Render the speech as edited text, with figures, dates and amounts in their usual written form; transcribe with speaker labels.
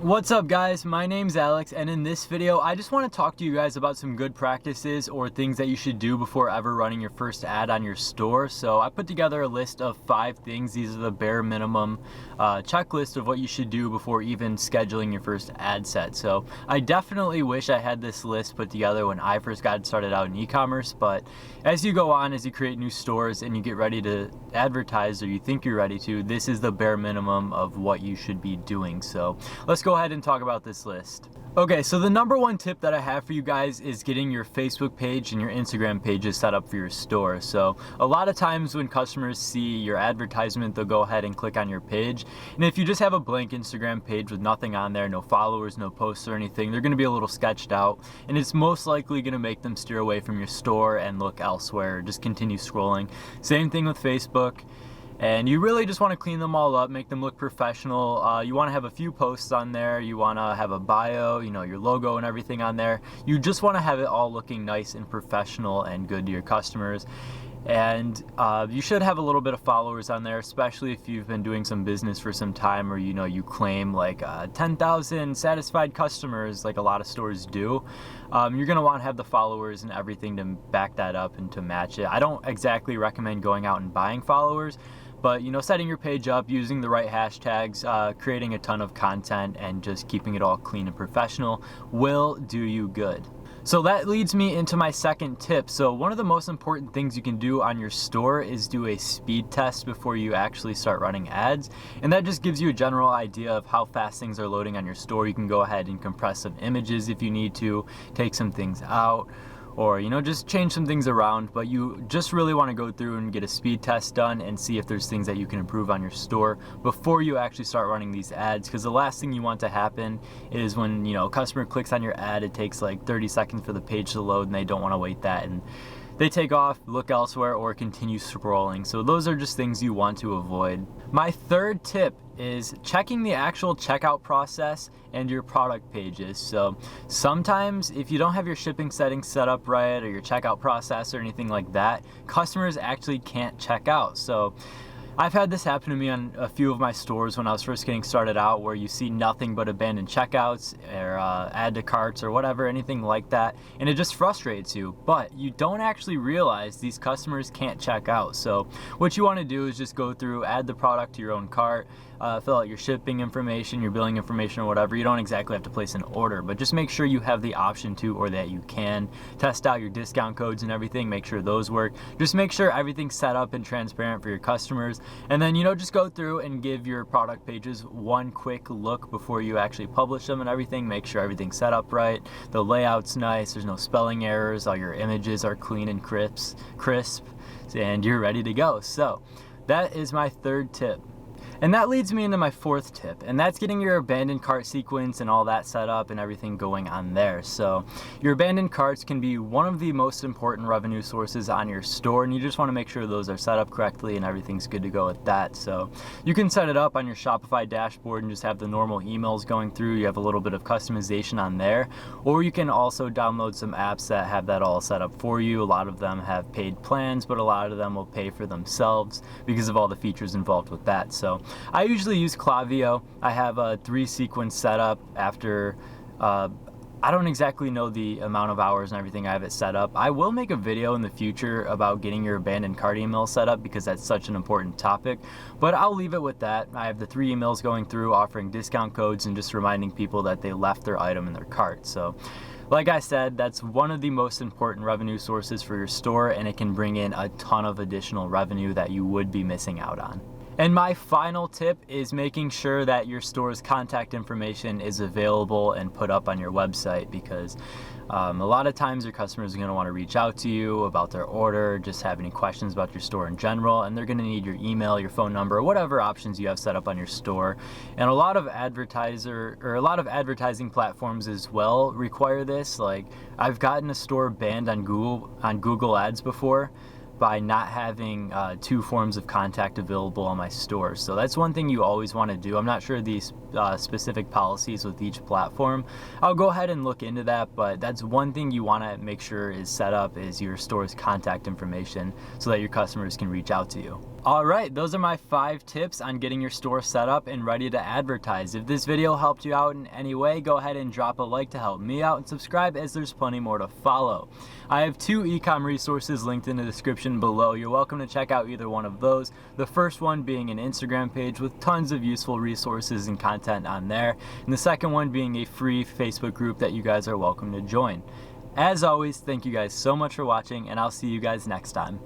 Speaker 1: What's up guys, my name's Alex, and in this video I just want to talk to you guys about some good practices or things that you should do before ever running your first ad on your store. So I put together a list of 5 things. These are the bare minimum checklist of what you should do before even scheduling your first ad set. So I definitely wish I had this list put together when I first got started out in e-commerce, but as you go on, as you create new stores and you get ready to advertise, or you think you're ready to, this is the bare minimum of what you should be doing. So let's go ahead and talk about this list. Okay, so the number one tip that I have for you guys is getting your Facebook page and your Instagram pages set up for your store. So a lot of times when customers see your advertisement, they'll go ahead and click on your page. And if you just have a blank Instagram page with nothing on there, no followers, no posts or anything, they're gonna be a little sketched out, and it's most likely gonna make them steer away from your store and look elsewhere, or just continue scrolling. Same thing with Facebook. And you really just want to clean them all up, make them look professional. You want to have a few posts on there. You want to have a bio, your logo and everything on there. You just want to have it all looking nice and professional and good to your customers. And you should have a little bit of followers on there, especially if you've been doing some business for some time, or you claim like 10,000 satisfied customers like a lot of stores do. You're gonna want to have the followers and everything to back that up and to match it. I don't exactly recommend going out and buying followers, but setting your page up, using the right hashtags, creating a ton of content, and just keeping it all clean and professional will do you good. So that leads me into my second tip. So one of the most important things you can do on your store is do a speed test before you actually start running ads. And that just gives you a general idea of how fast things are loading on your store. You can go ahead and compress some images if you need to, take some things out, or just change some things around. But you just really want to go through and get a speed test done and see if there's things that you can improve on your store before you actually start running these ads. Because the last thing you want to happen is when a customer clicks on your ad, it takes like 30 seconds for the page to load, and they don't want to wait that, and they take off, look elsewhere, or continue scrolling. So those are just things you want to avoid. My third tip is checking the actual checkout process and your product pages. So sometimes if you don't have your shipping settings set up right, or your checkout process or anything like that, customers actually can't check out. So I've had this happen to me on a few of my stores when I was first getting started out, where you see nothing but abandoned checkouts or add to carts or whatever, anything like that, and it just frustrates you. But you don't actually realize these customers can't check out. So what you want to do is just go through, add the product to your own cart, fill out your shipping information, your billing information, or whatever. You don't exactly have to place an order, but just make sure you have the option to, or that you can test out your discount codes and everything, make sure those work. Just make sure everything's set up and transparent for your customers. And then, just go through and give your product pages one quick look before you actually publish them and everything. Make sure everything's set up right, the layout's nice, there's no spelling errors, all your images are clean and crisp, and you're ready to go. So that is my third tip. And that leads me into my fourth tip, and that's getting your abandoned cart sequence and all that set up and everything going on there. So your abandoned carts can be one of the most important revenue sources on your store, and you just want to make sure those are set up correctly and everything's good to go with that. So you can set it up on your Shopify dashboard and just have the normal emails going through. You have a little bit of customization on there, or you can also download some apps that have that all set up for you. A lot of them have paid plans, but a lot of them will pay for themselves because of all the features involved with that. So I usually use Klaviyo. I have a 3-sequence setup after, I don't exactly know the amount of hours and everything I have it set up. I will make a video in the future about getting your abandoned cart email set up, because that's such an important topic, but I'll leave it with that. I have the 3 emails going through offering discount codes and just reminding people that they left their item in their cart. So like I said, that's one of the most important revenue sources for your store, and it can bring in a ton of additional revenue that you would be missing out on. And my final tip is making sure that your store's contact information is available and put up on your website, because a lot of times your customers are going to want to reach out to you about their order, just have any questions about your store in general, and they're going to need your email, your phone number, whatever options you have set up on your store. And a lot of advertising platforms as well require this. Like, I've gotten a store banned on Google Ads before by not having 2 forms of contact available on my store. So that's one thing you always want to do. I'm not sure these specific policies with each platform. I'll go ahead and look into that, but that's one thing you want to make sure is set up, is your store's contact information, so that your customers can reach out to you. Alright, those are my 5 tips on getting your store set up and ready to advertise. If this video helped you out in any way, go ahead and drop a like to help me out and subscribe, as there's plenty more to follow. I have 2 ecom resources linked in the description below. You're welcome to check out either one of those. The first one being an Instagram page with tons of useful resources and content on there, and the second one being a free Facebook group that you guys are welcome to join. As always, thank you guys so much for watching, and I'll see you guys next time.